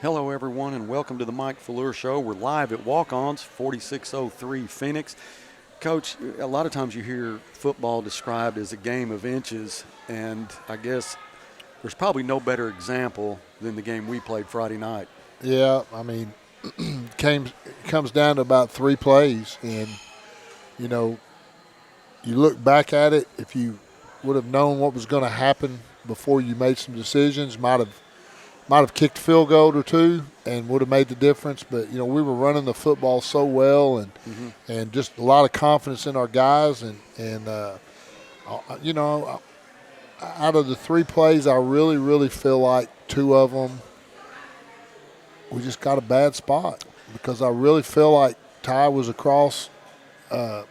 Hello, everyone, and welcome to the Mike Fleur Show. We're live at Walk-Ons, 4603 Phoenix. Coach, a lot of times you hear football described as a game of inches, and I guess there's probably no better example than the game we played Friday night. Yeah, I mean, it comes down to about 3 plays, and, you know, you look back at it, if you would have known what was going to happen before you made some decisions, might have kicked a field goal or two and would have made the difference. But, you know, we were running the football so well and just a lot of confidence in our guys. And you know, out of the 3 plays, I really, really feel like 2 of them we just got a bad spot because I really feel like Ty was across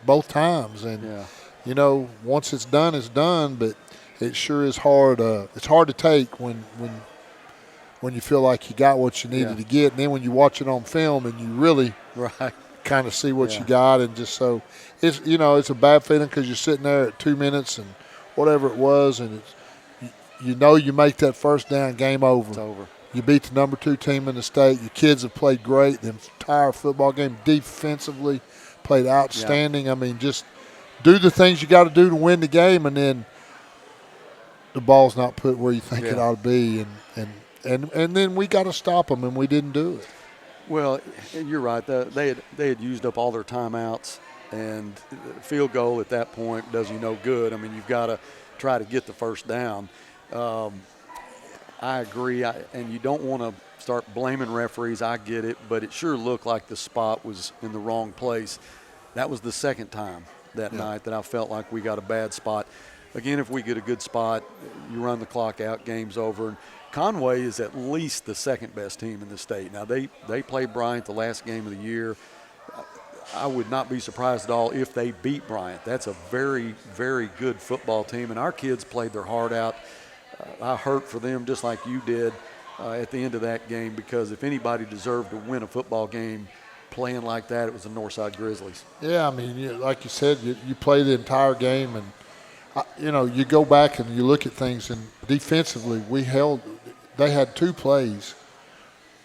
both times. And, you know, once it's done, it's done. But it sure is hard. It's hard to take when you feel like you got what you needed to get, and then when you watch it on film and you really kind of see what you got, and just so it's it's a bad feeling because you're sitting there at 2 minutes and whatever it was, and you make that first down, game over. It's over. You beat the number 2 team in the state. Your kids have played great. The entire football game defensively played outstanding. I mean, just do the things you got to do to win the game, and then the ball's not put where you think it ought to be, and then we got to stop them, and we didn't do it. Well, you're right. They had used up all their timeouts, and field goal at that point does you no good. I mean, you've got to try to get the first down. I agree, and you don't want to start blaming referees. I get it, but it sure looked like the spot was in the wrong place. That was the second time that night that I felt like we got a bad spot. Again, if we get a good spot, you run the clock out, game's over. Conway is at least the second-best team in the state. Now, they played Bryant the last game of the year. I would not be surprised at all if they beat Bryant. That's a very, very good football team, and our kids played their heart out. I hurt for them just like you did at the end of that game, because if anybody deserved to win a football game playing like that, it was the Northside Grizzlies. Yeah, I mean, like you said, you play the entire game, and you go back and you look at things, and defensively they had 2 plays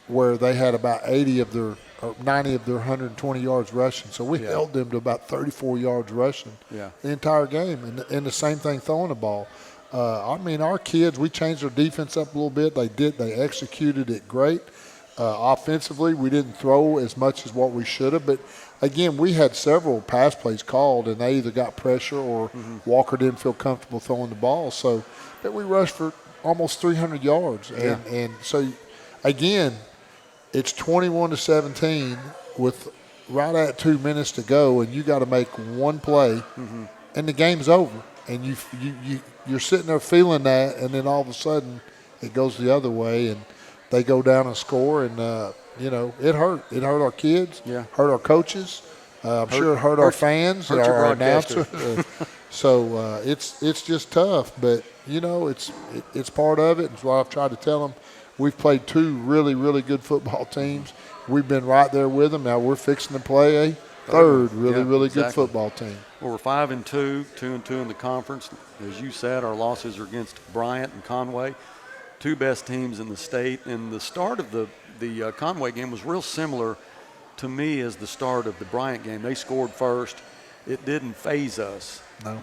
where they had about 90 of their 120 yards rushing. So we held them to about 34 yards rushing the entire game, and the same thing throwing the ball. I mean, our kids, we changed their defense up a little bit. They executed it great. Offensively, we didn't throw as much as what we should have, but again, we had several pass plays called, and they either got pressure or Walker didn't feel comfortable throwing the ball. So, but we rushed for almost 300 yards. And so, again, it's 21-17 with right at 2 minutes to go, and you got to make one play, and the game's over. And you're sitting there feeling that, and then all of a sudden it goes the other way, and they go down and score, and it hurt. It hurt our kids, hurt our coaches. I'm sure it hurt our fans, our announcers. So it's just tough, but it's part of it. It's what I've tried to tell them. We've played 2 really, really good football teams. We've been right there with them. Now we're fixing to play a third really good football team. Well, we're 5-2, 2-2 in the conference. As you said, our losses are against Bryant and Conway, 2 best teams in the state. And the start of the Conway game was real similar to me as the start of the Bryant game. They scored first. It didn't phase us. No.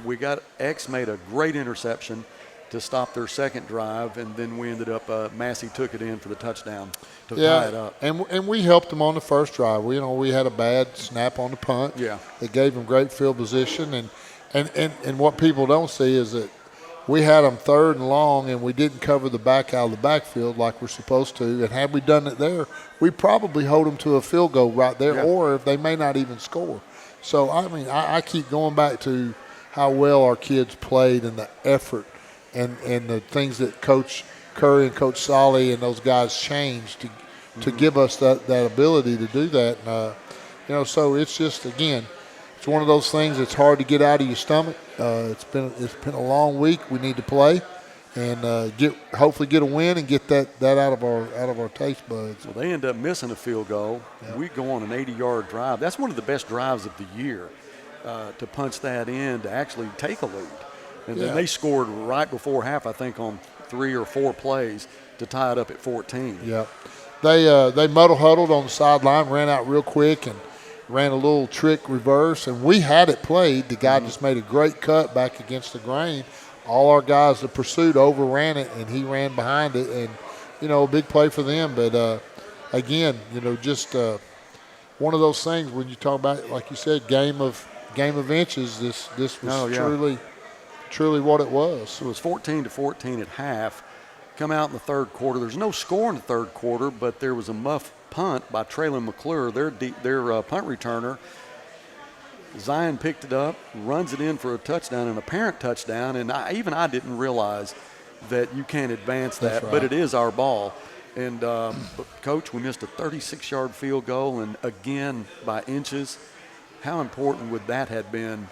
X made a great interception to stop their second drive, and then we ended up Massey took it in for the touchdown to tie it up. And we helped them on the first drive. We had a bad snap on the punt. Yeah. It gave them great field position, and what people don't see is that we had them 3rd and long, and we didn't cover the back out of the backfield like we're supposed to. And had we done it there, we probably hold them to a field goal right there, or if they may not even score. So, I mean, I keep going back to how well our kids played and the effort and the things that Coach Curry and Coach Solly and those guys changed to give us that ability to do that. And, so it's just, again, it's one of those things that's hard to get out of your stomach. It's been a long week. We need to play and hopefully get a win and get that out of our taste buds. Well, they end up missing a field goal. Yep. We go on an 80-yard drive. That's one of the best drives of the year, to punch that in to actually take a lead. And then they scored right before half, I think, on 3 or 4 plays to tie it up at 14. Yep. They muddle huddled on the sideline, ran out real quick, and ran a little trick reverse, and we had it played. The guy just made a great cut back against the grain. All our guys that pursued overran it, and he ran behind it, and a big play for them. But again, just one of those things when you talk about, like you said, game of inches. This was truly what it was. So it was 14-14 at half. Come out in the third quarter. There's no score in the third quarter, but there was a muff punt by Traylon McClure, their punt returner. Zion picked it up, runs it in for a touchdown, an apparent touchdown, and I didn't realize that you can't advance that, but it is our ball. And, but Coach, we missed a 36-yard field goal, and again by inches. How important would that have been?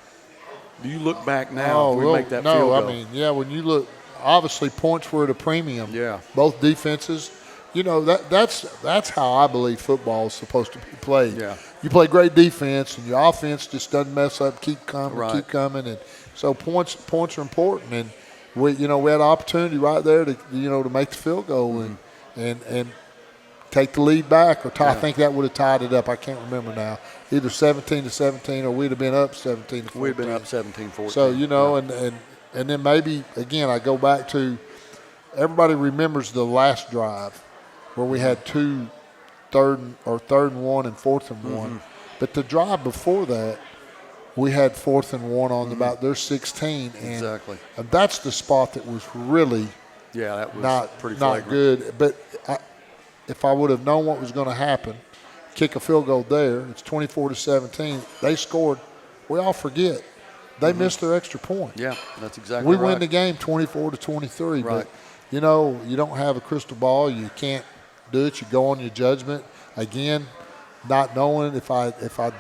Do you look back now if we make that field goal? No, I mean, when you look, obviously points were at a premium. Yeah. Both defenses. That's how I believe football is supposed to be played. Yeah. You play great defense, and your offense just doesn't mess up. Keep coming, and so points are important. And we had an opportunity right there to make the field goal and take the lead back, or tie. I think that would have tied it up. I can't remember now. Either 17-17, or we'd have been up 17-14. We'd have been up 17-14. So and then maybe again I go back to everybody remembers the last drive where we had two third and one and fourth and one. But the drive before that, we had 4th and 1 on about their 16. And that's the spot that was really that was not good. But if I would have known what was going to happen, kick a field goal there, it's 24-17. They scored. We all forget. They missed their extra point. Yeah, that's exactly right. We win the game 24-23. Right. But, you don't have a crystal ball. You can't do it. You go on your judgment. Again, not knowing if I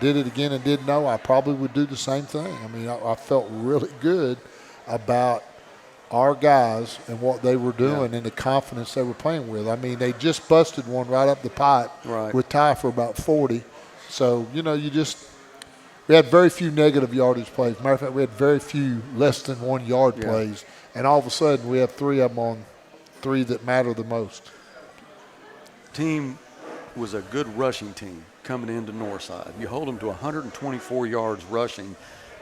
did it again and didn't know, I probably would do the same thing. I mean, I felt really good about our guys and what they were doing and the confidence they were playing with. I mean, they just busted one right up the pipe with Ty for about 40. So, we had very few negative yardage plays. Matter of fact, we had very few less than 1 yard plays. And all of a sudden, we have 3 of them on 3 that matter the most. Team was a good rushing team coming into Northside. You hold them to 124 yards rushing.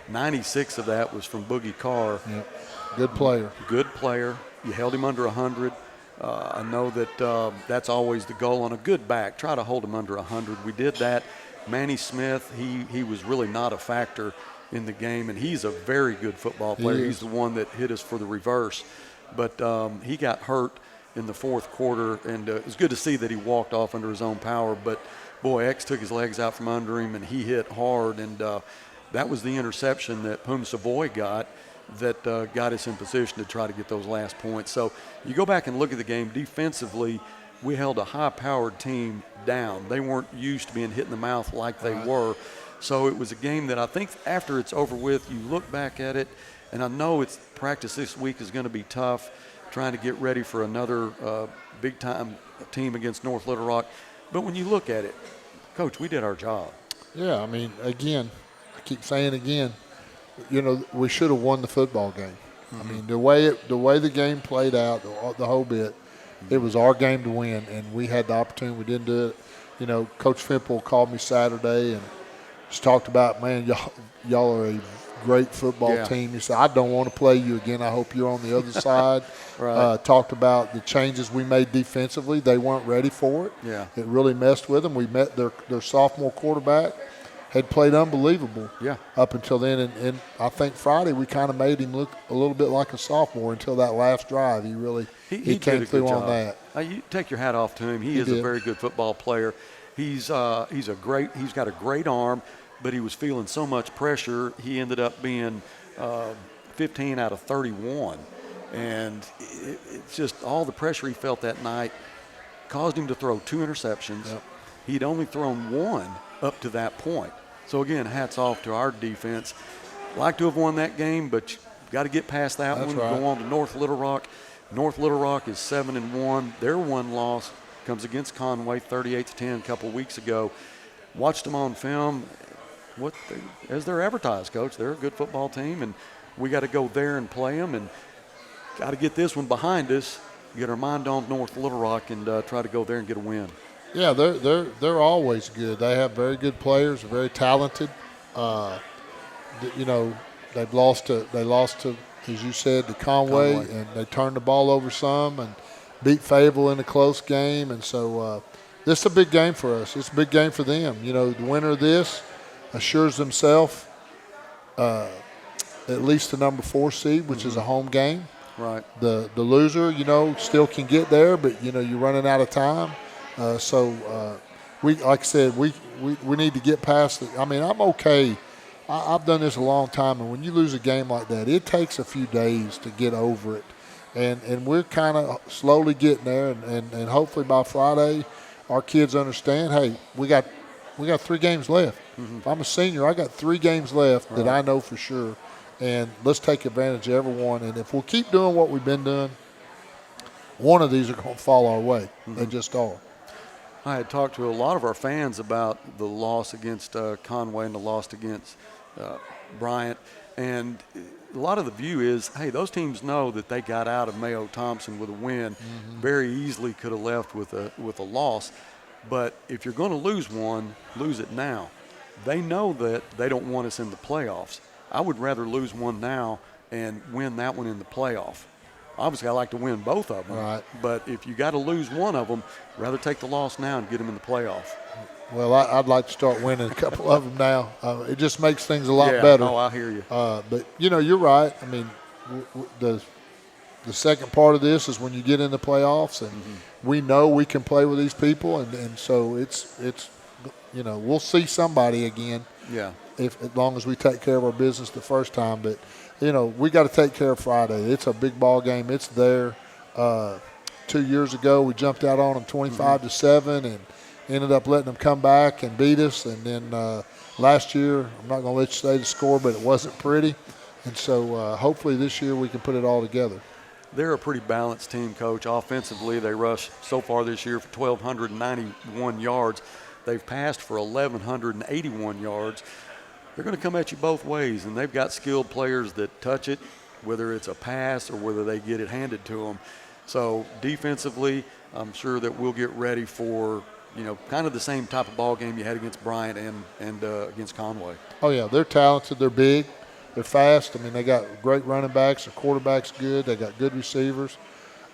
96 of that was from Boogie Carr. Yep. Good player. Good player. You held him under 100. I know that that's always the goal on a good back. Try to hold him under 100. We did that. Manny Smith, he was really not a factor in the game, and he's a very good football player. He's the one that hit us for the reverse. But he got hurt in the fourth quarter, and it was good to see that he walked off under his own power. But, boy, X took his legs out from under him, and he hit hard. And that was the interception that Poom Savoy got that got us in position to try to get those last points. So you go back and look at the game defensively, we held a high-powered team down. They weren't used to being hit in the mouth like they were. So it was a game that I think after it's over with, you look back at it, and I know it's practice this week is going to be tough, trying to get ready for another big-time team against North Little Rock. But when you look at it, Coach, we did our job. Yeah, I mean, again, I keep saying again, we should have won the football game. I mean, the way the game played out, the whole bit, it was our game to win, and we had the opportunity. We didn't do it. Coach Fimple called me Saturday and just talked about, man, y'all are a great football team. He said, I don't want to play you again. I hope you're on the other side. Talked about the changes we made defensively. They weren't ready for it. Yeah. It really messed with them. We met their sophomore quarterback. Had played unbelievable up until then. And I think Friday we kind of made him look a little bit like a sophomore until that last drive. He really he came through on that. You take your hat off to him. He is a very good football player. He's got a great arm, but he was feeling so much pressure. He ended up being 15 out of 31. And it's just all the pressure he felt that night caused him to throw 2 interceptions. Yep. He'd only thrown 1 up to that point. So, again, hats off to our defense. Like to have won that game, but you got to get past that one. Right. Go on to North Little Rock. North Little Rock is 7-1. Their one loss comes against Conway, 38-10 a couple weeks ago. Watched them on film. As they're advertised, Coach, they're a good football team, and we got to go there and play them, and got to get this one behind us, get our mind on North Little Rock, and try to go there and get a win. Yeah, they're always good. They have very good players, very talented. You know, they lost to, as you said, to Conway, and they turned the ball over some and beat Fayetteville in a close game. And so this is a big game for us. It's a big game for them. You know, the winner of this assures themselves at least the number 4 seed, which is a home game. Right. The loser, you know, still can get there, but, you know, you're running out of time. We, like I said, we need to get past it. I mean, I'm okay. I've done this a long time, and when you lose a game like that, it takes a few days to get over it. And we're kind of slowly getting there, and hopefully by Friday our kids understand, hey, we got 3 games left. If I'm a senior, I got 3 games left that I know for sure, and let's take advantage of every one. And if we'll keep doing what we've been doing, one of these are going to fall our way. They just are. I had talked to a lot of our fans about the loss against Conway and the loss against Bryant, and a lot of the view is, hey, those teams know that they got out of Mayo Thompson with a win. Very easily could have left with a loss, but if you're going to lose one, lose it now. They know that they don't want us in the playoffs. I would rather lose one now and win that one in the playoff. Obviously, I like to win both of them. Right. But if you got to lose one of them, rather take the loss now and get them in the playoff. Well, I'd like to start winning a couple of them now. It just makes things a lot Yeah, better. oh, I hear you. But, you know, you're right. I mean, the second part of this is when you get in the playoffs, and we know we can play with these people, and so it's you know, we'll see somebody again. Yeah. As long as we take care of our business the first time. But, you know, we got to take care of Friday. It's a big ball game. It's there. 2 years ago, we jumped out on them 25-7 and ended up letting them come back and beat us. And then last year, I'm not going to let you say the score, but it wasn't pretty. And so hopefully this year we can put it all together. They're a pretty balanced team, Coach. Offensively, they rush so far this year for 1,291 yards. They've passed for 1,181 yards. They're going to come at you both ways, and they've got skilled players that touch it, whether it's a pass or whether they get it handed to them. So defensively, I'm sure that we'll get ready for, you know, kind of the same type of ball game you had against Bryant and against Conway. Oh, yeah, they're talented. They're big. They're fast. I mean, they got great running backs. Their quarterback's good. They got good receivers.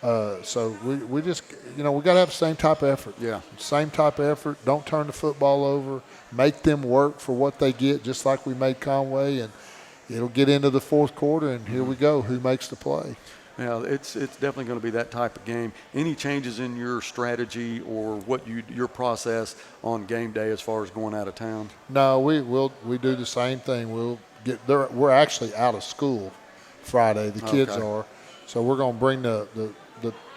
So we just, you know, we got to have the same type of effort. Yeah. Same type of effort. Don't turn the football over. Make them work for what they get, just like we made Conway. And it'll get into the fourth quarter, and here we go. Who makes the play? Yeah, it's definitely going to be that type of game. Any changes in your strategy or your process on game day as far as going out of town? No, we do the same thing. We'll get there. We're actually out of school Friday. The kids are. So we're going to bring the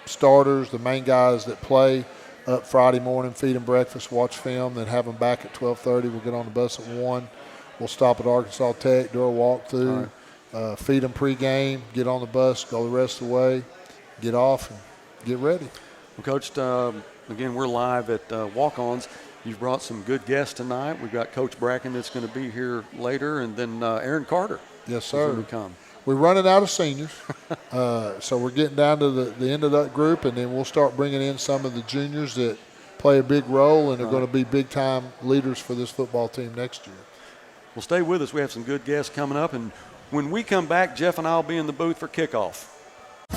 starters, the main guys that play, up Friday morning, feed them breakfast, watch film, then have them back at 12:30. We'll get on the bus at 1. We'll stop at Arkansas Tech, do a walkthrough, feed them pregame, get on the bus, go the rest of the way, get off, and get ready. Well, Coach, again, we're live at Walk-Ons. You've brought some good guests tonight. We've got Coach Bracken that's going to be here later, and then Aaron Carter. Yes, sir. Will come. We're running out of seniors, so we're getting down to the end of that group, and then we'll start bringing in some of the juniors that play a big role and are going to be big-time leaders for this football team next year. Well, stay with us. We have some good guests coming up, and when we come back, Jeff and I will be in the booth for kickoff.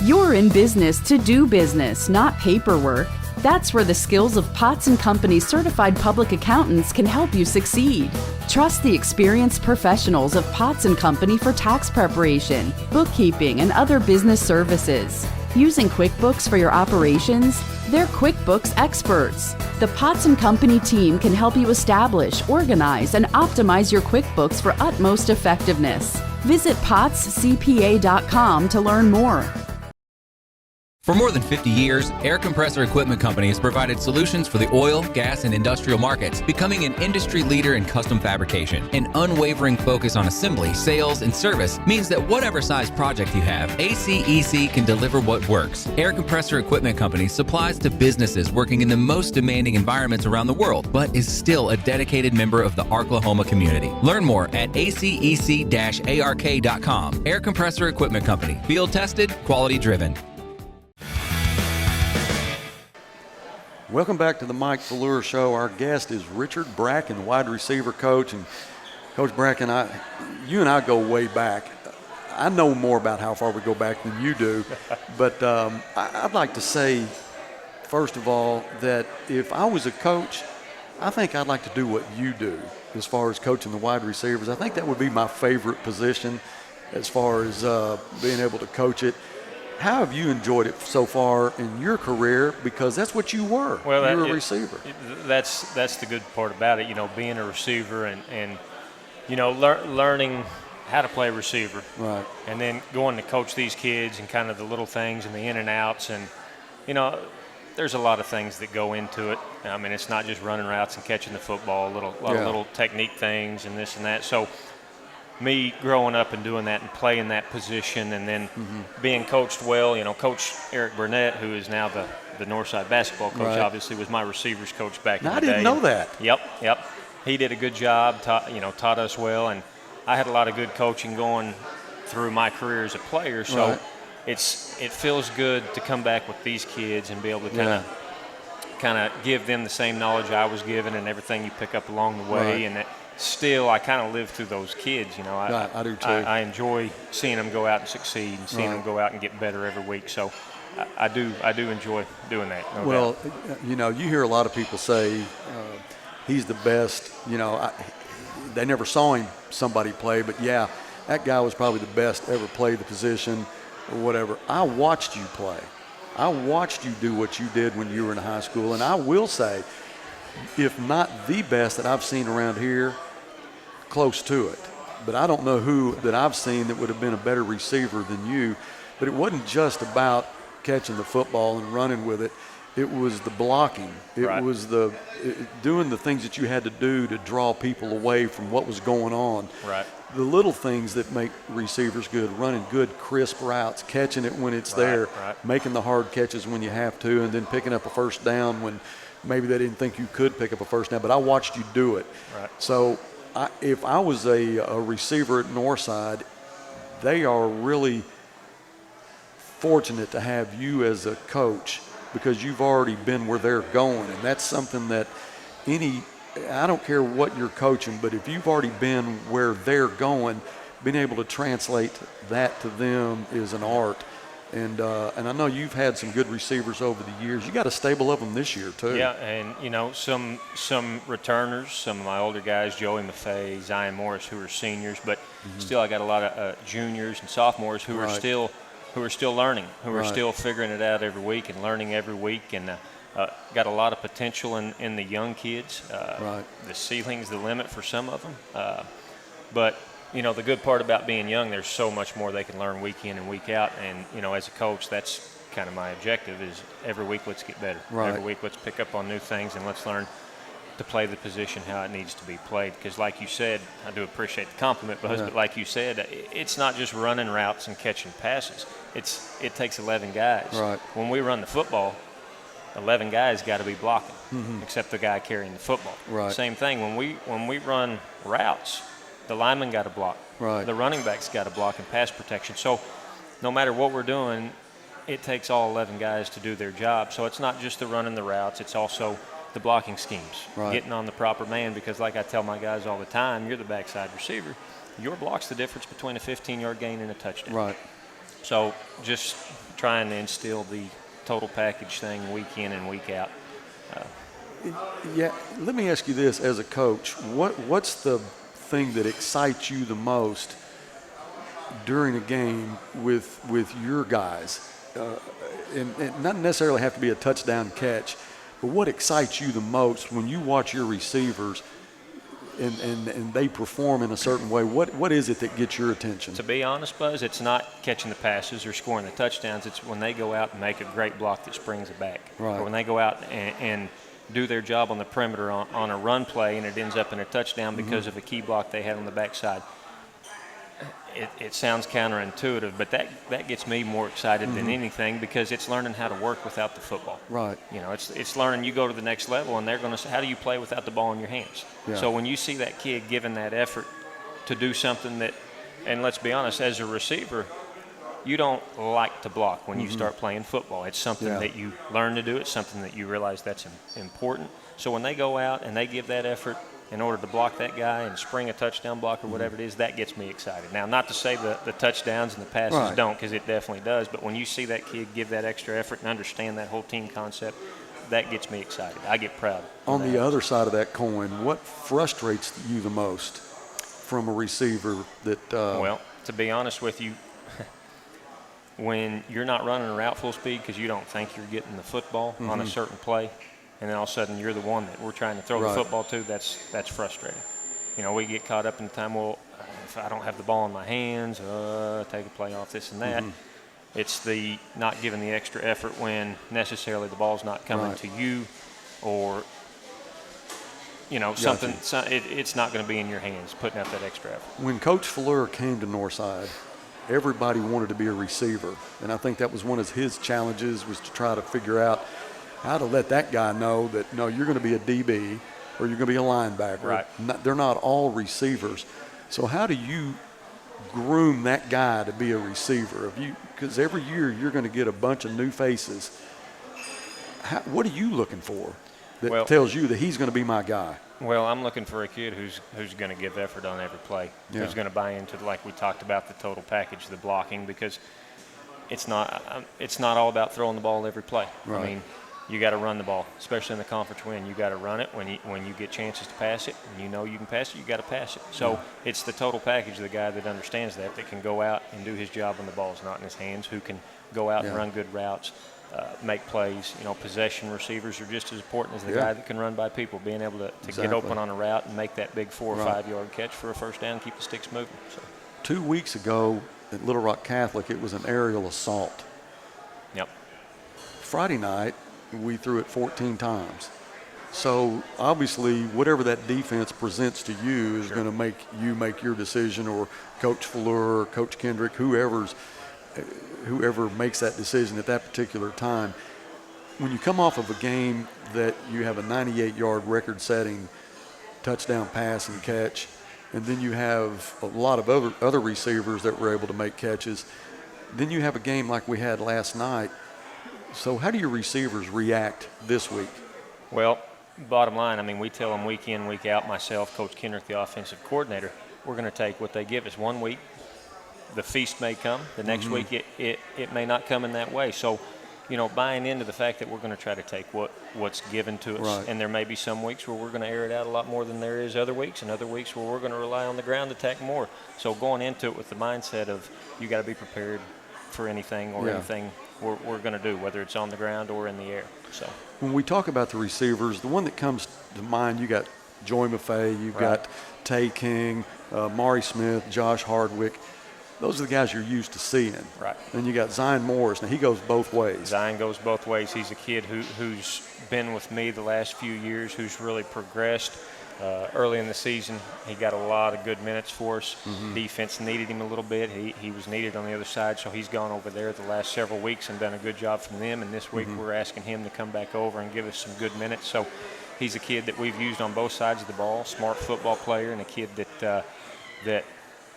You're in business to do business, not paperwork. That's where the skills of Potts & Company certified public accountants can help you succeed. Trust the experienced professionals of Potts & Company for tax preparation, bookkeeping, and other business services. Using QuickBooks for your operations? They're QuickBooks experts. The Potts & Company team can help you establish, organize, and optimize your QuickBooks for utmost effectiveness. Visit pottscpa.com to learn more. For more than 50 years, Air Compressor Equipment Company has provided solutions for the oil, gas, and industrial markets, becoming an industry leader in custom fabrication. An unwavering focus on assembly, sales, and service means that whatever size project you have, ACEC can deliver what works. Air Compressor Equipment Company supplies to businesses working in the most demanding environments around the world, but is still a dedicated member of the Arklahoma community. Learn more at acec-ark.com. Air Compressor Equipment Company. Field tested, quality driven. Welcome back to the Mike Valure Show. Our guest is Richard Bracken, wide receiver coach. And Coach Bracken, you and I go way back. I know more about how far we go back than you do, but I'd like to say, first of all, that if I was a coach, I think I'd like to do what you do as far as coaching the wide receivers. I think that would be my favorite position as far as being able to coach it. How have you enjoyed it so far in your career? Because that's what you were. Well, you were a receiver. That's the good part about it, being a receiver and learning how to play receiver. Right. And then going to coach these kids and kind of the little things and the in and outs. And, there's a lot of things that go into it. I mean, it's not just running routes and catching the football, a lot of little technique things and this and that. So me growing up and doing that and playing that position and then being coached well, Coach Eric Burnett, who is now the Northside basketball coach, obviously was my receivers coach back in the day. I didn't know that. Yep. He did a good job, taught us well, and I had a lot of good coaching going through my career as a player. So it feels good to come back with these kids and be able to kind of give them the same knowledge I was given and everything you pick up along the way. And still, I kind of live through those kids. I do too. I enjoy seeing them go out and succeed and seeing them go out and get better every week. So I do enjoy doing that. No doubt. You hear a lot of people say he's the best. They never saw somebody play, but that guy was probably the best ever played the position or whatever. I watched you play. I watched you do what you did when you were in high school, and I will say, if not the best that I've seen around here, close to it. But I don't know who that I've seen that would have been a better receiver than you. But it wasn't just about catching the football and running with it. It was the blocking. It was doing the things that you had to do to draw people away from what was going on. Right. The little things that make receivers good, running good, crisp routes, catching it when it's there, making the hard catches when you have to, and then picking up a first down when maybe they didn't think you could pick up a first down. But I watched you do it. Right. So if I was a receiver at Northside, they are really fortunate to have you as a coach because you've already been where they're going. And that's something that I don't care what you're coaching, but if you've already been where they're going, being able to translate that to them is an art. And I know you've had some good receivers over the years. You got a stable of them this year too. Yeah, and some returners, some of my older guys, Joey Maffei, Zion Morris, who are seniors, but still I got a lot of juniors and sophomores who are still learning, who are still figuring it out every week and learning every week, and got a lot of potential in the young kids. The ceiling's the limit for some of them, but. The good part about being young, there's so much more they can learn week in and week out. And, as a coach, that's kind of my objective is every week let's get better. Every week let's pick up on new things and let's learn to play the position how it needs to be played. Because like you said, I do appreciate the compliment, Buzz, but like you said, it's not just running routes and catching passes. It takes 11 guys. Right. When we run the football, 11 guys got to be blocking, except the guy carrying the football. Right. Same thing, when we run routes, the lineman got to block. Right. The running back's got to block and pass protection. So no matter what we're doing, it takes all 11 guys to do their job. So it's not just the running the routes, it's also the blocking schemes, getting on the proper man, because like I tell my guys all the time, you're the backside receiver. Your block's the difference between a 15-yard gain and a touchdown. Right. So just trying to instill the total package thing week in and week out. Let me ask you this as a coach. What's the thing that excites you the most during a game with your guys? And not necessarily have to be a touchdown catch, but what excites you the most when you watch your receivers and they perform in a certain way? What is it that gets your attention? To be honest, Buzz, it's not catching the passes or scoring the touchdowns. It's when they go out and make a great block that springs it back. Right. Or when they go out and do their job on the perimeter on a run play and it ends up in a touchdown because of a key block they had on the backside. It sounds counterintuitive, but that gets me more excited than anything, because it's learning how to work without the football. Right. It's learning you go to the next level, and they're going to say, how do you play without the ball in your hands? Yeah. So when you see that kid giving that effort to do something that, and let's be honest, as a receiver, you don't like to block when you start playing football. It's something that you learn to do. It's something that you realize that's important. So when they go out and they give that effort in order to block that guy and spring a touchdown block or whatever it is, that gets me excited. Now, not to say the touchdowns and the passes don't, because it definitely does, but when you see that kid give that extra effort and understand that whole team concept, that gets me excited. I get proud. On the other side of that coin, what frustrates you the most from a receiver that well, to be honest with you, when you're not running a route full speed because you don't think you're getting the football on a certain play, and then all of a sudden you're the one that we're trying to throw the football to, that's frustrating. You know, we get caught up in the time, well, if I don't have the ball in my hands, take a play off, this and that. It's the not giving the extra effort when necessarily the ball's not coming to you, or, you know, it's not going to be in your hands, putting out that extra effort. When Coach Fleur came to Northside, everybody wanted to be a receiver, and I think that was one of his challenges, was to try to figure out how to let that guy know that, no, you're going to be a DB or you're going to be a linebacker. Right. They're not all receivers. So how do you groom that guy to be a receiver? Because every year you're going to get a bunch of new faces. What are you looking for that tells you that he's going to be my guy? Well, I'm looking for a kid who's going to give effort on every play, who's going to buy into, like we talked about, the total package, the blocking, because it's not all about throwing the ball every play. Right. I mean, you got to run the ball, especially in the conference win. You got to run it when you get chances to pass it, and you know you can pass it. You got to pass it. So it's the total package of the guy that understands that can go out and do his job when the ball's not in his hands, who can go out and run good routes, make plays. You know, possession receivers are just as important as the guy that can run by people, being able to get open on a route and make that big 4 or 5 yard catch for a first down, keep the sticks moving. So 2 weeks ago at Little Rock Catholic, it was an aerial assault. Yep. Friday night, we threw it 14 times. So obviously, whatever that defense presents to you is going to make you make your decision, or Coach Fleur, or Coach Kendrick, whoever makes that decision at that particular time. When you come off of a game that you have a 98-yard record-setting touchdown pass and catch, and then you have a lot of other receivers that were able to make catches, then you have a game like we had last night. So how do your receivers react this week? Well, bottom line, I mean, we tell them week in, week out, myself, Coach Kendrick, the offensive coordinator, we're going to take what they give us. 1 week, the feast may come. The next week, it may not come in that way. So, you know, buying into the fact that we're going to try to take what's given to us. Right. And there may be some weeks where we're going to air it out a lot more than there is other weeks, and other weeks where we're going to rely on the ground attack more. So going into it with the mindset of you got to be prepared for anything or anything we're going to do, whether it's on the ground or in the air. So when we talk about the receivers, the one that comes to mind, you got Joey Maffei, you've got Tay King, Maury Smith, Josh Hardwick. Those are the guys you're used to seeing. Right. Then you got Zion Morris. Now, he goes both ways. Zion goes both ways. He's a kid who's been with me the last few years, who's really progressed. Early in the season, he got a lot of good minutes for us. Defense needed him a little bit. He was needed on the other side, so he's gone over there the last several weeks and done a good job from them. And this week we're asking him to come back over and give us some good minutes. So he's a kid that we've used on both sides of the ball, smart football player, and a kid that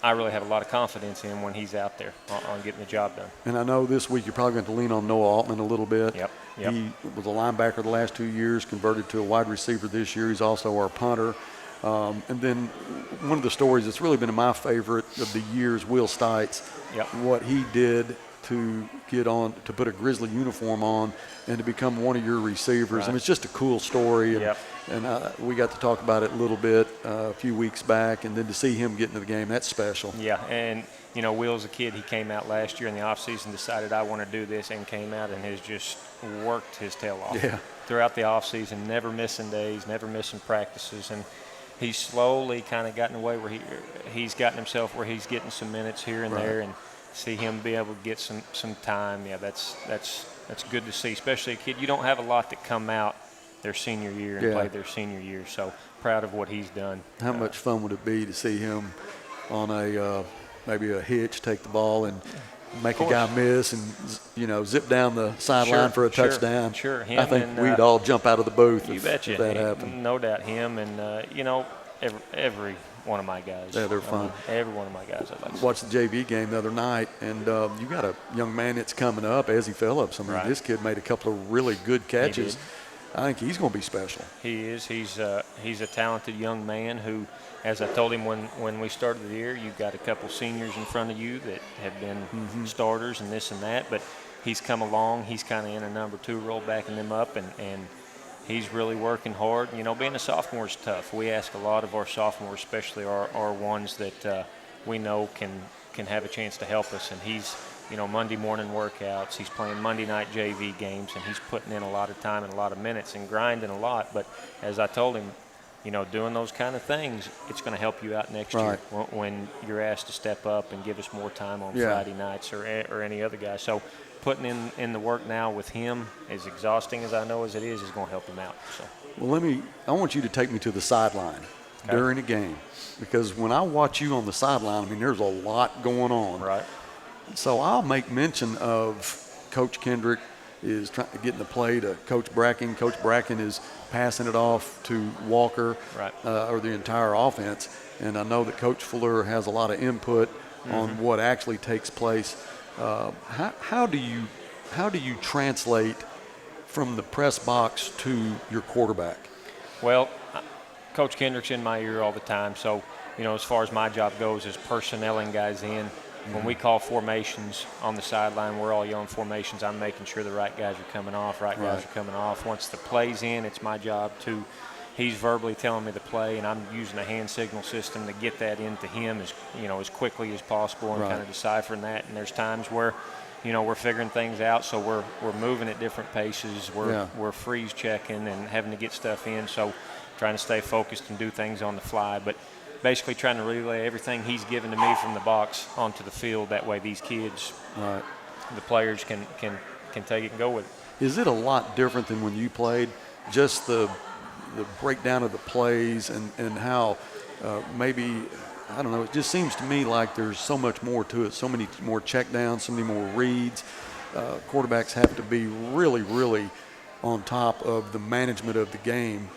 I really have a lot of confidence in when he's out there on getting the job done. And I know this week you're probably going to lean on Noah Altman a little bit. Yep. He was a linebacker the last 2 years, converted to a wide receiver this year. He's also our punter. And then one of the stories that's really been my favorite of the year is Will Stites. What he did to get on, to put a Grizzly uniform on and to become one of your receivers. Right. And it's just a cool story. And we got to talk about it a little bit a few weeks back, and then to see him get into the game, that's special. Yeah, and, you know, Will's a kid. He came out last year in the offseason, decided I want to do this, and came out and has just worked his tail off throughout the offseason, never missing days, never missing practices. And he's slowly kind of gotten away where he's gotten himself where he's getting some minutes here and there, and see him be able to get some time. Yeah, that's good to see, especially a kid. You don't have a lot that come out their senior year and play their senior year. So proud of what he's done. How much fun would it be to see him on a maybe a hitch, take the ball and make a guy miss and, you know, zip down the sideline for a touchdown? Sure. I think we'd all jump out of the booth if that happened. No doubt him. And, you know, every one of my guys. Yeah, they're fun. Every one of my guys I like. Watched the JV game the other night, and you got a young man that's coming up, Ezzy Phillips. I mean, this kid made a couple of really good catches. I think he's going to be special. He is. He's a talented young man who, as I told him when we started the year, you've got a couple seniors in front of you that have been starters and this and that, but he's come along. He's kind of in a number 2 role, backing them up, and he's really working hard. You know, being a sophomore is tough. We ask a lot of our sophomores, especially our ones that we know can have a chance to help us, and he's, you know, Monday morning workouts. He's playing Monday night JV games, and he's putting in a lot of time and a lot of minutes and grinding a lot. But as I told him, you know, doing those kind of things, it's going to help you out next year when you're asked to step up and give us more time on Friday nights or any other guy. So putting in the work now with him, as exhausting as I know as it is going to help him out. So. Well, I want you to take me to the sideline during a game, because when I watch you on the sideline, I mean, there's a lot going on. Right. So I'll make mention of Coach Kendrick is getting the play to Coach Bracken. Coach Bracken is passing it off to Walker, or the entire offense. And I know that Coach Fuller has a lot of input on what actually takes place. How do you translate from the press box to your quarterback? Well, Coach Kendrick's in my ear all the time. So, you know, as far as my job goes, is personnelling guys in. When we call formations on the sideline, we're all yelling formations. I'm making sure the right guys are coming off, guys are coming off. Once the play's in, it's my job to, he's verbally telling me the play, and I'm using a hand signal system to get that into him as quickly as possible and kind of deciphering that. And there's times where, you know, we're figuring things out, so we're moving at different paces. We're freeze checking and having to get stuff in, so trying to stay focused and do things on the fly. But basically trying to relay everything he's given to me from the box onto the field. That way these kids, the players, can take it and go with it. Is it a lot different than when you played? Just the breakdown of the plays and how maybe, I don't know, it just seems to me like there's so much more to it, so many more checkdowns, so many more reads. Quarterbacks have to be really, really on top of the management of the game.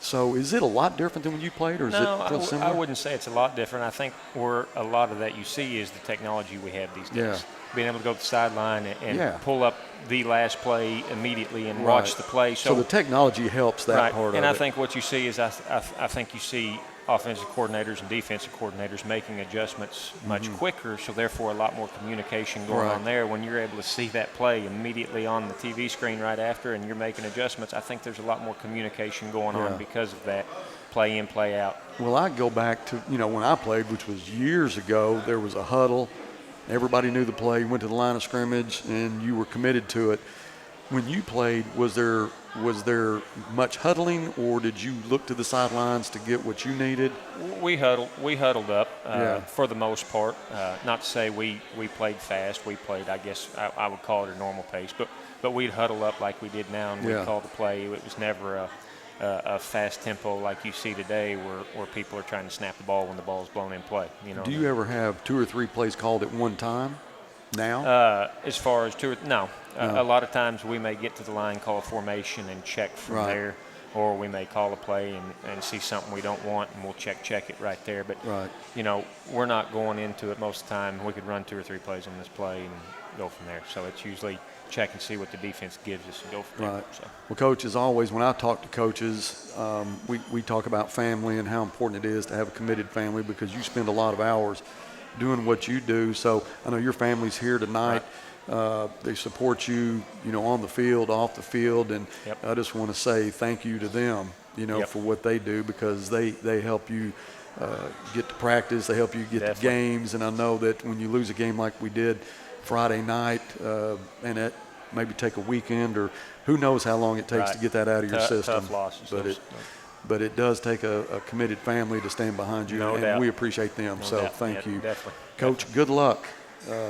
So is it a lot different than when you played, or is it similar? I wouldn't say it's a lot different. I think where a lot of that you see is the technology we have these days. Being able to go to the sideline and pull up the last play immediately and watch the play. So the technology helps that part of it. And I think what you see is I think you see offensive coordinators and defensive coordinators making adjustments much quicker, so therefore a lot more communication going on there. When you're able to see that play immediately on the TV screen right after and you're making adjustments, I think there's a lot more communication going on because of that play in, play out. Well, I go back to, you know, when I played, which was years ago, there was a huddle. Everybody knew the play, went to the line of scrimmage, and you were committed to it. When you played, was there much huddling, or did you look to the sidelines to get what you needed? We huddled up for the most part. Not to say we played fast. We played, I guess I would call it a normal pace, but we'd huddle up like we did now, and we'd call the play. It was never a fast tempo like you see today, where people are trying to snap the ball when the ball is blown in play. You know. Do you ever have 2 or 3 plays called at one time? Now? As far as no. A lot of times we may get to the line, call a formation, and check from there, or we may call a play and see something we don't want, and we'll check it right there. But you know, we're not going into it most of the time. We could run 2 or 3 plays on this play and go from there. So it's usually check and see what the defense gives us and go from there. So. Well, Coach, as always, when I talk to coaches, we talk about family and how important it is to have a committed family, because you spend a lot of hours doing what you do. So I know your family's here tonight. They support you, you know, on the field, off the field, and I just want to say thank you to them, you know, for what they do, because they help you get to practice, they help you get to games, and I know that when you lose a game like we did Friday night, and it maybe take a weekend, or who knows how long it takes to get that out of your system. Tough losses. But it does take a committed family to stand behind you, and we appreciate them. So thank you. Definitely. Coach, good luck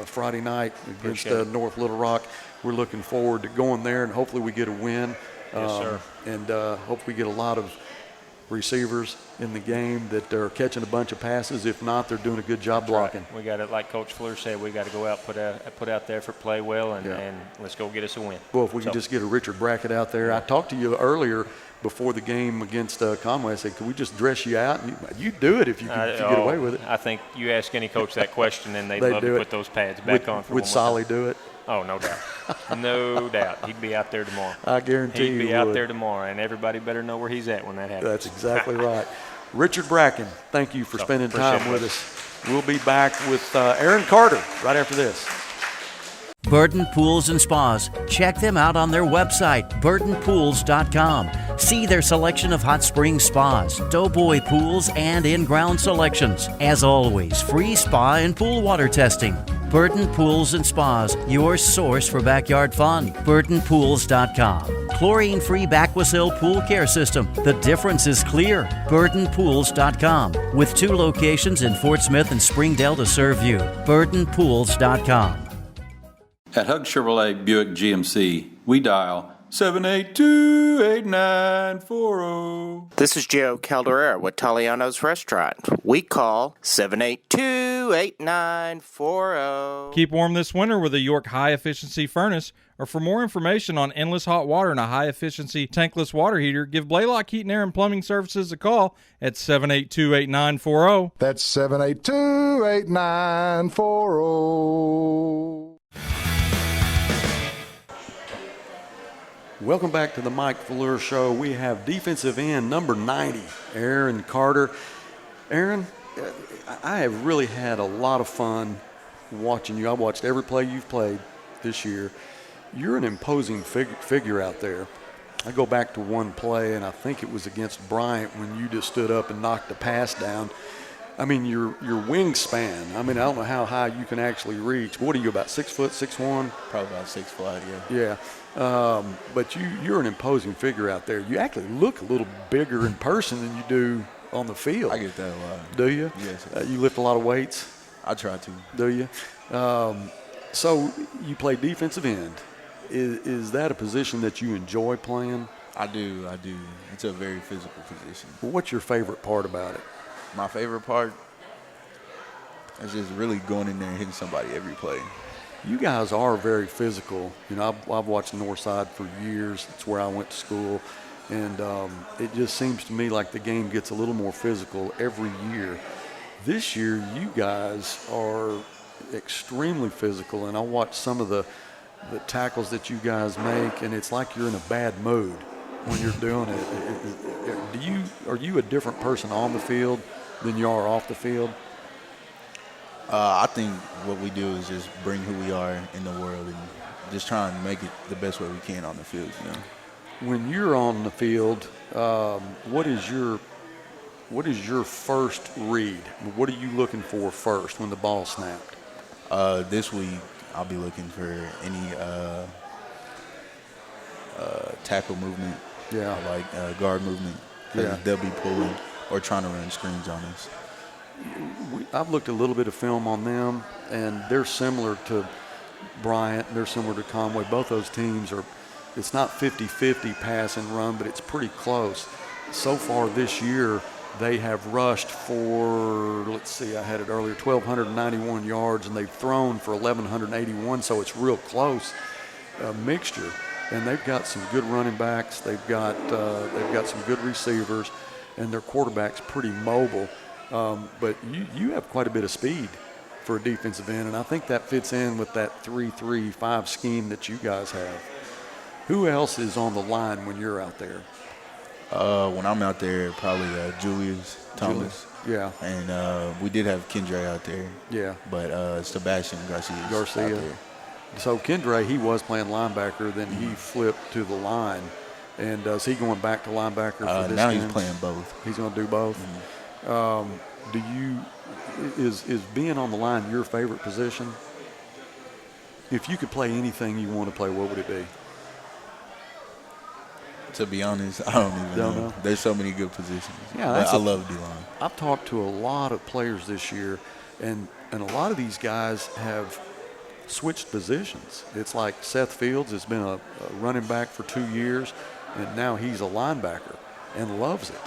Friday night against North Little Rock. We're looking forward to going there, and hopefully we get a win. Yes, sir. And hope we get a lot of receivers in the game that are catching a bunch of passes. If not, they're doing a good job blocking. Right. We got it, like Coach Fleur said, we got to go out, put out the effort, play well, and let's go get us a win. Well, if we could just get a Richard Brackett out there. I talked to you earlier before the game against Conway. I said, could we just dress you out? And you do it if you get away with it. I think you ask any coach that question, and they'd love to put those pads back on for would Solly do it? Oh, no doubt. No doubt. He'd be out there tomorrow. I guarantee he'd be out there tomorrow, and everybody better know where he's at when that happens. That's exactly right. Richard Bracken, thank you for spending time with us. We'll be back with Aaron Carter right after this. Burton Pools and Spas. Check them out on their website, burtonpools.com. See their selection of hot spring spas, doughboy pools, and in-ground selections. As always, free spa and pool water testing. Burton Pools and Spas, your source for backyard fun. burtonpools.com. Chlorine-free Baquasil pool care system. The difference is clear. burtonpools.com. With 2 locations in Fort Smith and Springdale to serve you. burtonpools.com. At Hug Chevrolet Buick GMC, we dial 782-8940. This is Joe Calderera with Taliano's Restaurant. We call 782-8940. Keep warm this winter with a York high-efficiency furnace, or for more information on endless hot water and a high-efficiency tankless water heater, give Blaylock Heating, Air, and Plumbing Services a call at 782-8940. That's 782-8940. Welcome back to the Mike Fleur Show. We have defensive end number 90, Aaron Carter. Aaron, I have really had a lot of fun watching you. I watched every play you've played this year. You're an imposing figure out there. I go back to one play, and I think it was against Bryant when you just stood up and knocked the pass down. I mean, your wingspan, I mean, I don't know how high you can actually reach. What are you, about 6 foot, 6'1"? Probably about 6 foot, yeah. Yeah. But you're an imposing figure out there. You actually look a little bigger in person than you do on the field. I get that a lot. Do you? Yes. You lift a lot of weights? I try to. Do you? So you play defensive end. Is that a position that you enjoy playing? I do. It's a very physical position. Well, what's your favorite part about it? My favorite part is just really going in there and hitting somebody every play. You guys are very physical. You know, I've watched Northside for years. It's where I went to school. And it just seems to me like the game gets a little more physical every year. This year, you guys are extremely physical. And I watch some of the tackles that you guys make, and it's like you're in a bad mood when you're doing it. Are you a different person on the field than you are off the field? I think what we do is just bring who we are in the world and just try and make it the best way we can on the field, you know. When you're on the field, what is your first read? What are you looking for first when the ball snapped? This week, I'll be looking for any tackle movement, like guard movement. They'll be pulling or trying to run screens on us. I've looked a little bit of film on them, and they're similar to Bryant. They're similar to Conway. Both those teams are, it's not 50-50 pass and run, but it's pretty close. So far this year, they have rushed for, let's see, I had it earlier, 1,291 yards, and they've thrown for 1,181, so it's real close mixture. And they've got some good running backs. They've got some good receivers, and their quarterback's pretty mobile. But you have quite a bit of speed for a defensive end, and I think that fits in with that 3-3-5 scheme that you guys have. Who else is on the line when you're out there? When I'm out there, probably Julius Thomas. Yeah. And we did have Kendre out there. Yeah. But Sebastian Garcia out there. So Kendre, he was playing linebacker, then he flipped to the line. And is he going back to linebacker for this now game? He's playing both. He's going to do both? Mm-hmm. Is being on the line your favorite position? If you could play anything you want to play, what would it be? To be honest, I don't even know. There's so many good positions. Yeah, I love D-line. I've talked to a lot of players this year, and a lot of these guys have switched positions. It's like Seth Fields has been a running back for 2 years, and now he's a linebacker and loves it.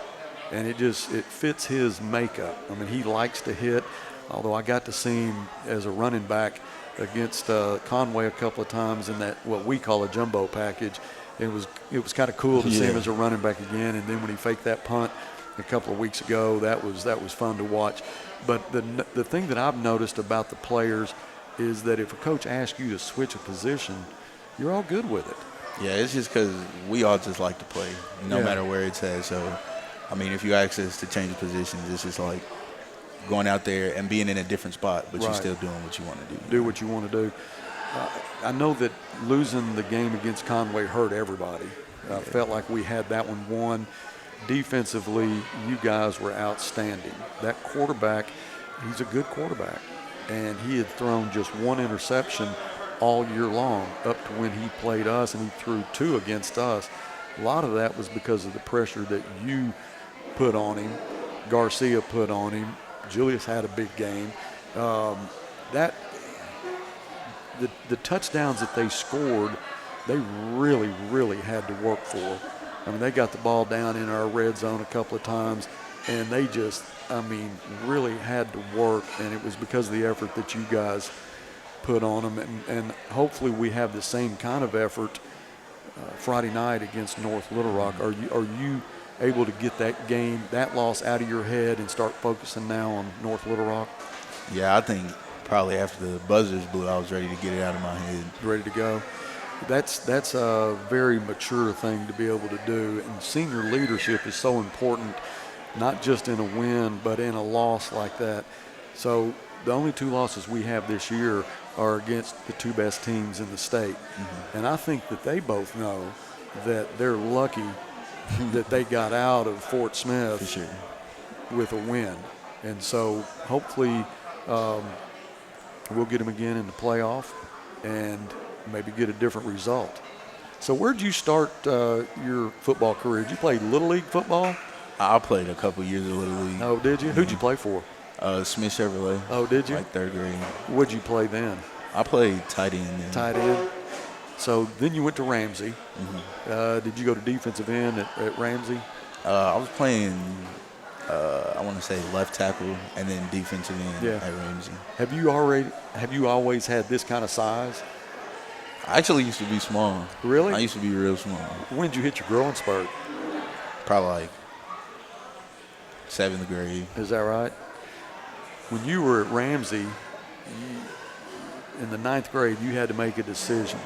and it fits his makeup. I mean, he likes to hit, although I got to see him as a running back against Conway a couple of times in that what we call a jumbo package. It was kind of cool to see him as a running back again, and then when he faked that punt a couple of weeks ago, that was fun to watch. But the thing that I've noticed about the players is that if a coach asks you to switch a position, you're all good with it. Yeah, it's just because we all just like to play, no matter where it's at. So, I mean, if you ask us to change positions, it's just like going out there and being in a different spot, but you're still doing what you want to do. Do what you want to do. I know that losing the game against Conway hurt everybody. I felt like we had that one won. Defensively, you guys were outstanding. That quarterback, he's a good quarterback, and he had thrown just one interception all year long up to when he played us, and he threw 2 against us. A lot of that was because of the pressure that you put on him, Garcia put on him. Julius had a big game. The touchdowns that they scored, they really, really had to work for. I mean, they got the ball down in our red zone a couple of times, and they just, really had to work, and it was because of the effort that you guys put on them. And hopefully we have the same kind of effort Friday night against North Little Rock. Are you able to get that loss out of your head and start focusing now on North Little Rock? Yeah, I think probably after the buzzers blew, I was ready to get it out of my head. Ready to go. That's a very mature thing to be able to do, and senior leadership is so important, not just in a win, but in a loss like that. So the only 2 losses we have this year are against the 2 best teams in the state. Mm-hmm. And I think that they both know that they're lucky that they got out of Fort Smith with a win. And so hopefully we'll get them again in the playoff and maybe get a different result. So where did you start your football career? Did you play Little League football? I played a couple years of Little League. Oh, did you? Mm-hmm. Who'd you play for? Smith Chevrolet. Oh, did you? Like 3rd grade. What'd you play then? I played tight end then. Tight end. So then you went to Ramsey. Mm-hmm. Did you go to defensive end at Ramsey? I was playing, I want to say left tackle and then defensive end at Ramsey. Have you always had this kind of size? I actually used to be small. Really? I used to be real small. When did you hit your growing spurt? Probably like 7th grade. Is that right? When you were at Ramsey, in the 9th grade, you had to make a decision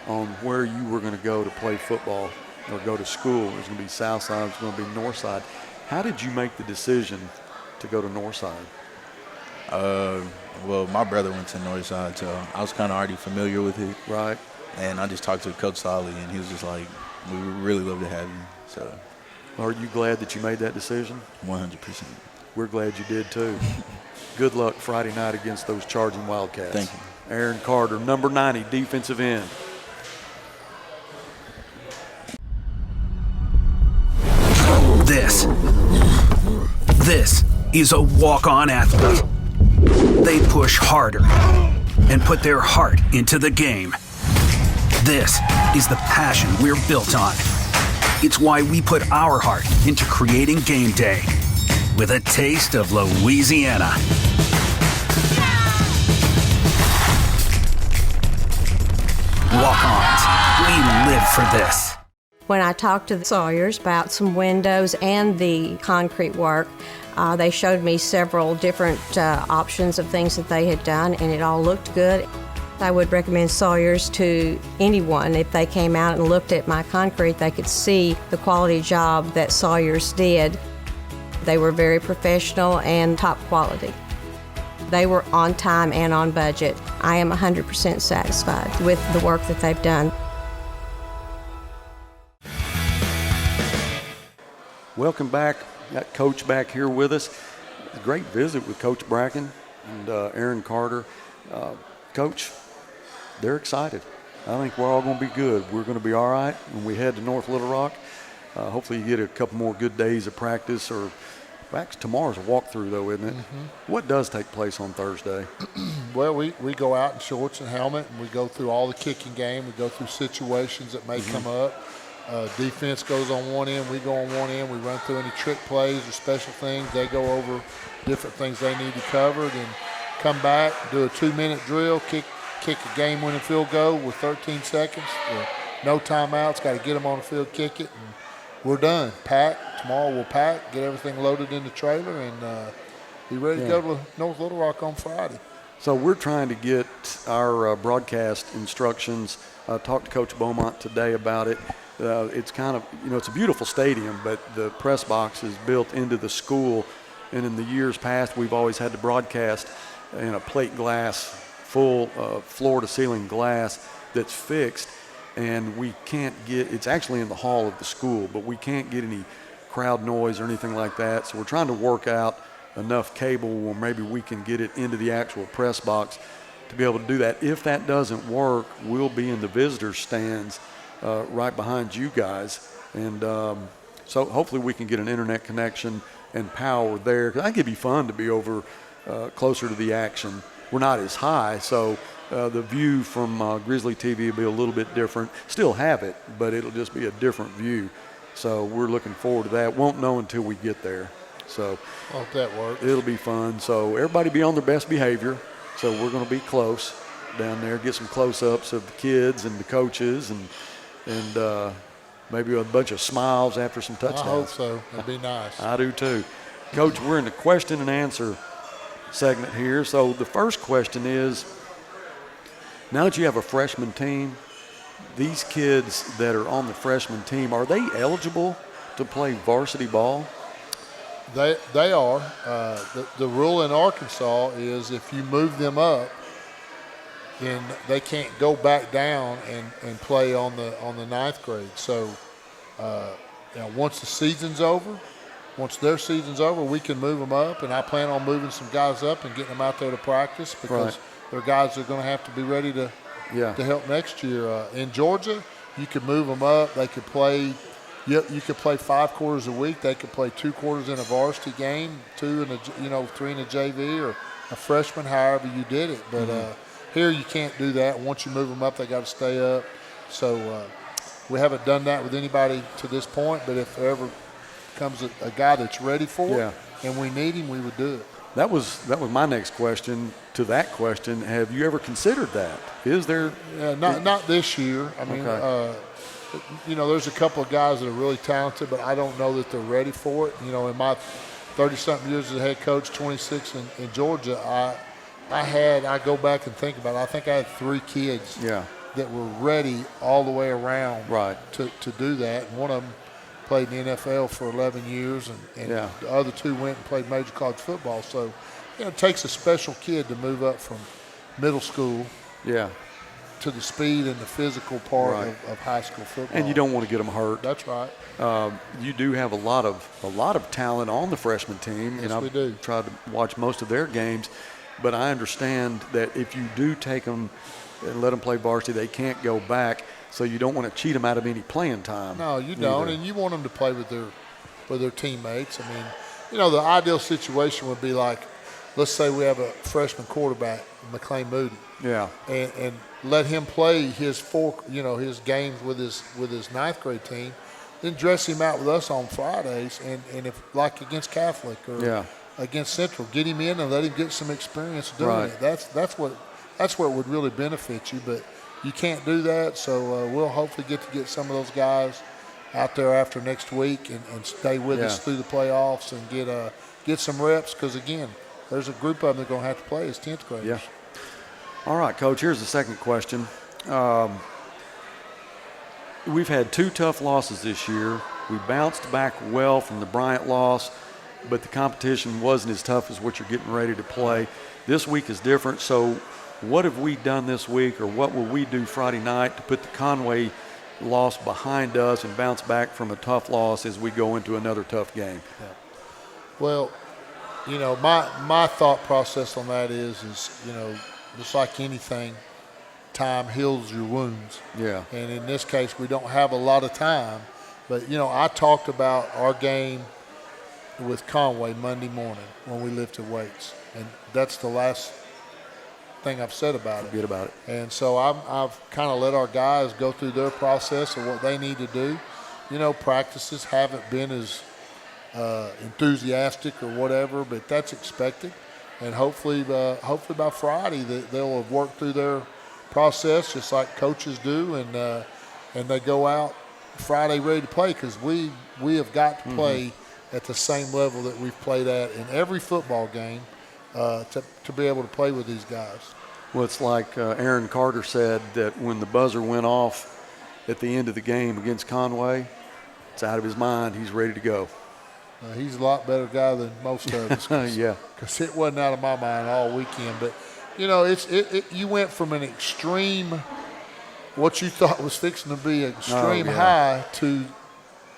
on where you were going to go to play football or go to school. It was going to be Southside, it was going to be Northside. How did you make the decision to go to Northside? Well, my brother went to Northside, so I was kind of already familiar with it. Right. And I just talked to Coach Solly, and he was just like, we would really love to have you. So, are you glad that you made that decision? 100%. We're glad you did, too. Good luck Friday night against those charging Wildcats. Thank you. Aaron Carter, number 90, defensive end. This is a walk-on athlete. They push harder and put their heart into the game. This is the passion we're built on. It's why we put our heart into creating game day with a taste of Louisiana. Walk-ons, we live for this. When I talked to the Sawyers about some windows and the concrete work, they showed me several different options of things that they had done, and it all looked good. I would recommend Sawyers to anyone. If they came out and looked at my concrete, they could see the quality job that Sawyers did. They were very professional and top quality. They were on time and on budget. I am 100% satisfied with the work that they've done. Welcome back. Got Coach back here with us. A great visit with Coach Bracken and Aaron Carter. Coach, they're excited. I think we're all going to be good. We're going to be all right when we head to North Little Rock. Hopefully you get a couple more good days of practice. Or actually, tomorrow's a walkthrough, though, isn't it? Mm-hmm. What does take place on Thursday? Well, we go out in shorts and helmet, and we go through all the kicking game. We go through situations that may come up. Defense goes on one end, we go on one end. We run through any trick plays or special things. They go over different things they need to cover, then come back, do a 2-minute drill, kick a game-winning field goal with 13 seconds. No timeouts, got to get them on the field, kick it, and we're done. Pack. Tomorrow we'll pack, get everything loaded in the trailer, and be ready to go to North Little Rock on Friday. So we're trying to get our broadcast instructions. I talked to Coach Beaumont today about it. It's kind of, it's a beautiful stadium, but the press box is built into the school. And in the years past, we've always had to broadcast in a plate glass, full floor-to-ceiling glass that's fixed. And we can't get, it's actually in the hall of the school, but we can't get any crowd noise or anything like that. So we're trying to work out enough cable where maybe we can get it into the actual press box to be able to do that. If that doesn't work, we'll be in the visitor stands right behind you guys. And so hopefully we can get an internet connection and power there. 'Cause I think it'd be fun to be over closer to the action. We're not as high, so the view from Grizzly TV will be a little bit different. Still have it, but it'll just be a different view. So we're looking forward to that. Won't know until we get there. So hope that works. It'll be fun. So everybody be on their best behavior. So we're going to be close down there, get some close-ups of the kids and the coaches, and maybe a bunch of smiles after some touchdowns. I hope so. That'd be nice. I do too. Coach, we're in the question and answer segment here. So the first question is, now that you have a freshman team, these kids that are on the freshman team, are they eligible to play varsity ball? They are. The rule in Arkansas is if you move them up, then they can't go back down and play on the ninth grade. So once the season's over, once their season's over, we can move them up, and I plan on moving some guys up and getting them out there to practice because they're guys that are going to have to be ready to help next year. In Georgia, you could move them up. They could play. You could play 5 quarters a week. They could play 2 quarters in a varsity game, 2 in a 3 in a JV, or a freshman. However you did it, but here you can't do that. Once you move them up, they got to stay up. So we haven't done that with anybody to this point. But if there ever comes a guy that's ready for it, and we need him, we would do it. That was my next question. To that question, have you ever considered that? Is there? Not this year. I mean, there's a couple of guys that are really talented, but I don't know that they're ready for it. In my 30-something years as a head coach, 26 in Georgia, I go back and think about it. I think I had 3 kids that were ready all the way around to do that. And one of them played in the NFL for 11 years, and the other 2 went and played major college football. So, it takes a special kid to move up from middle school to the speed and the physical part of high school football. And you don't want to get them hurt. That's right. You do have a lot of talent on the freshman team. Yes, we do. I've tried to watch most of their games, but I understand that if you do take them and let them play varsity, they can't go back. So you don't want to cheat them out of any playing time. No, you don't, and you want them to play with their teammates. I mean, the ideal situation would be like, let's say we have a freshman quarterback, McLean Moody. Yeah. And let him play his his games with his ninth grade team, then dress him out with us on Fridays, and if like against Catholic or against Central, get him in and let him get some experience doing it. That's what would really benefit you, but you can't do that. So we'll hopefully get some of those guys out there after next week and stay with us through the playoffs and get some reps, because again, there's a group of them that are going to have to play as 10th graders. Yeah. All right, Coach, here's the second question. We've had 2 tough losses this year. We bounced back well from the Bryant loss, but the competition wasn't as tough as what you're getting ready to play. This week is different, so what have we done this week, or what will we do Friday night to put the Conway loss behind us and bounce back from a tough loss as we go into another tough game? Yeah. Well, my thought process on that is just like anything, time heals your wounds. Yeah. And in this case, we don't have a lot of time. But, I talked about our game with Conway Monday morning when we lifted weights. And that's the last thing I've said about it. Forget about it. And so I've kind of let our guys go through their process of what they need to do. practices haven't been as enthusiastic or whatever, but that's expected. And hopefully by Friday they'll have worked through their process just like coaches do, and they go out Friday ready to play, because we have got to play at the same level that we've played at in every football game to be able to play with these guys. Well, it's like Aaron Carter said, that when the buzzer went off at the end of the game against Conway, it's out of his mind. He's ready to go. He's a lot better guy than most of us. Yeah. Because it wasn't out of my mind all weekend. But, you went from an extreme, what you thought was fixing to be an extreme high to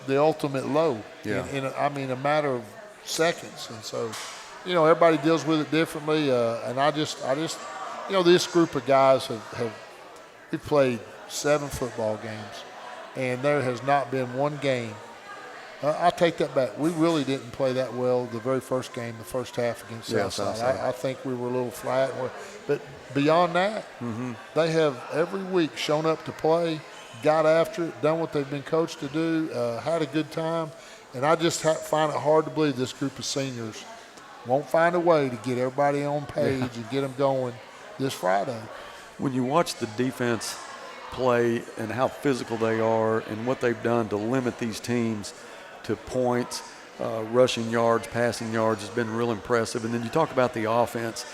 the ultimate low in a matter of seconds. And so, everybody deals with it differently. And I just, this group of guys we've played 7 football games, and there has not been one game. I'll take that back. We really didn't play that well the very first game, the first half against Southside. I think we were a little flat. But beyond that, they have every week shown up to play, got after it, done what they've been coached to do, had a good time. And I just find it hard to believe this group of seniors won't find a way to get everybody on page and get them going this Friday. When you watch the defense play and how physical they are and what they've done to limit these teams to points, rushing yards, passing yards has been real impressive. And then you talk about the offense.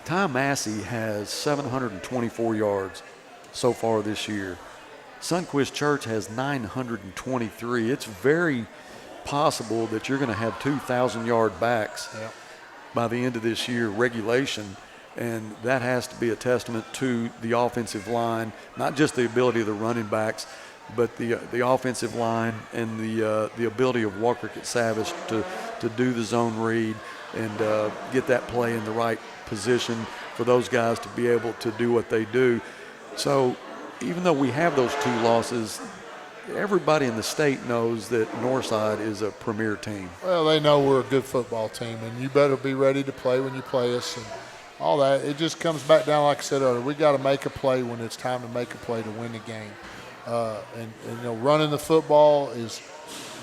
Ty Massey has 724 yards so far this year. Sunquist Church has 923. It's very possible that you're going to have 2,000-yard backs by the end of this year, regulation. And that has to be a testament to the offensive line, not just the ability of the running backs, but the offensive line and the ability of Walker Savage to do the zone read and get that play in the right position for those guys to be able to do what they do. So even though we have those 2 losses, everybody in the state knows that Northside is a premier team. Well, they know we're a good football team, and you better be ready to play when you play us and all that. It just comes back down, like I said earlier, we got to make a play when it's time to make a play to win the game. And running the football is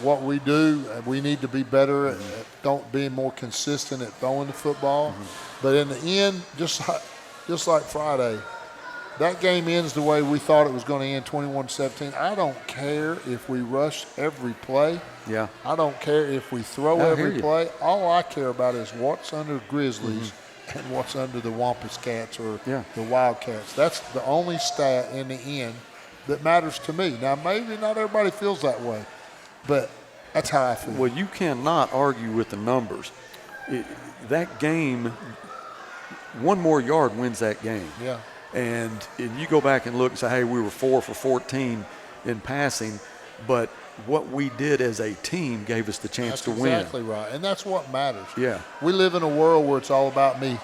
what we do. We need to be better at being more consistent at throwing the football. But in the end, just like Friday, that game ends the way we thought it was going to end, 21-17. I don't care if we rush every play. Yeah. I don't care if we throw every play. All I care about is what's under Grizzlies and what's under the Wampus Cats or the Wildcats. That's the only stat in the end that matters to me. Now, maybe not everybody feels that way, but that's how I feel. Well, you cannot argue with the numbers. That game, one more yard wins that game. Yeah. And you go back and look and say, hey, we were 4 for 14 in passing, but what we did as a team gave us the chance to win. That's exactly right, and that's what matters. Yeah. We live in a world where it's all about me.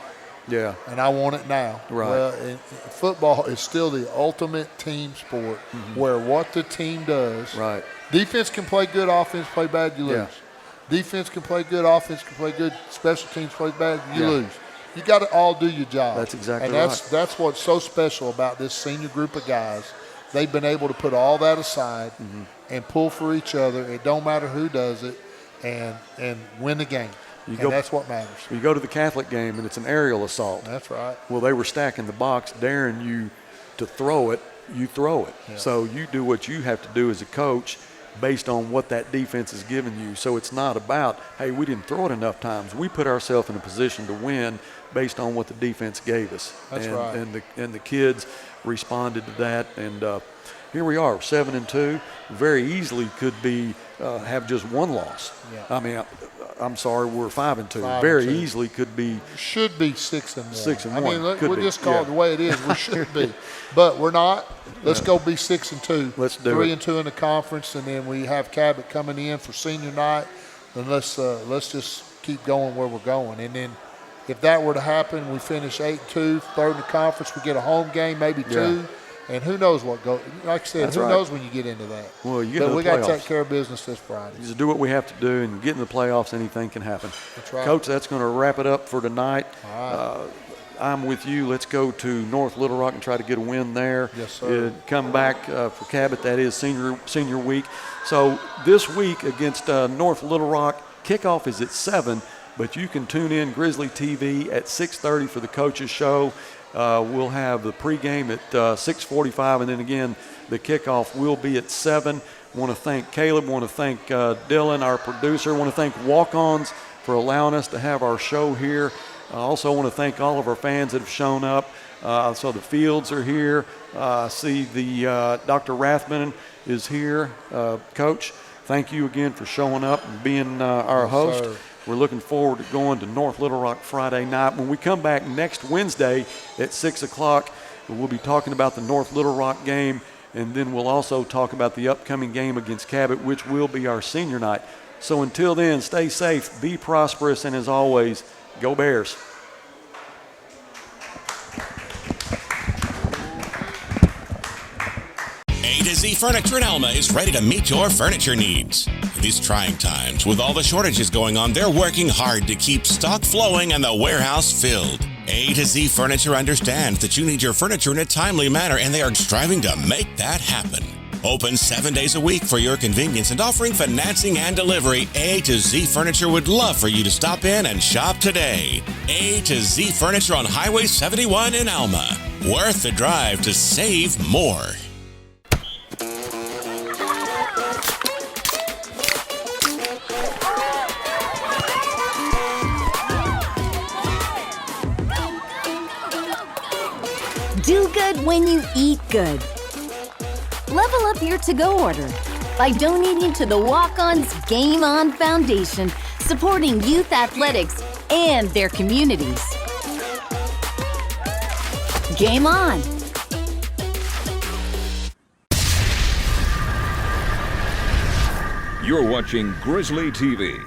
Yeah. And I want it now. Right. Well, football is still the ultimate team sport where what the team does. Right. Defense can play good, offense play bad, you lose. Yeah. Defense can play good, offense can play good, special teams play bad, you lose. You got to all do your job. That's exactly right. right. That's what's so special about this senior group of guys. They've been able to put all that aside and pull for each other. It don't matter who does it, and win the game. That's what matters. You go to the Catholic game, and it's an aerial assault. That's right. Well, they were stacking the box, daring you to throw it. You throw it. Yeah. So you do what you have to do as a coach based on what that defense is giving you. So it's not about, hey, we didn't throw it enough times. We put ourselves in a position to win based on what the defense gave us. That's right. And the kids responded to that. And here we are, 7-2. Very easily could be have just one loss. Yeah. I mean, I'm sorry, we're 5-2. Very easily could be. Should be 6-1. 6-1. I mean, we'll just call it the way it is. We should be, but we're not. Let's go be 6-2. Let's do 3-2 in the conference, and then we have Cabot coming in for senior night. And let's just keep going where we're going. And then if that were to happen, we finish 8-2, third in the conference. We get a home game, maybe 2. And who knows what goes? Like I said, That's who right. knows when you get into that? Well, you get but into we the got to playoffs. take care of business this Friday. Just do what we have to do and get in the playoffs. Anything can happen. That's right. Coach, that's going to wrap it up for tonight. All right. I'm with you. Let's go to North Little Rock and try to get a win there. Yes, sir. Come back for Cabot. That is senior week. So this week against North Little Rock, kickoff is at 7, but you can tune in Grizzly TV at 6:30 for the coaches show. We'll have the pregame at 6:45, and then again the kickoff will be at 7. Want to thank Caleb. Want to thank Dylan, our producer. Want to thank Walk-Ons for allowing us to have our show here. I also want to thank all of our fans that have shown up. So the Fields are here. I see the Dr. Rathman is here. Coach, thank you again for showing up and being our host. Sir. We're looking forward to going to North Little Rock Friday night. When we come back next Wednesday at 6 o'clock, we'll be talking about the North Little Rock game, and then we'll also talk about the upcoming game against Cabot, which will be our senior night. So until then, stay safe, be prosperous, and as always, go Bears. A to Z Furniture in Alma is ready to meet your furniture needs. In these trying times, with all the shortages going on, they're working hard to keep stock flowing and the warehouse filled. A to Z Furniture understands that you need your furniture in a timely manner, and they are striving to make that happen. Open 7 days a week for your convenience and offering financing and delivery. A to Z Furniture would love for you to stop in and shop today. A to Z Furniture on Highway 71 in Alma. Worth the drive to save more. Do good when you eat good. Level up your to-go order by donating to the Walk-On's Game On Foundation, supporting youth athletics and their communities. Game on! You're watching Grizzly TV.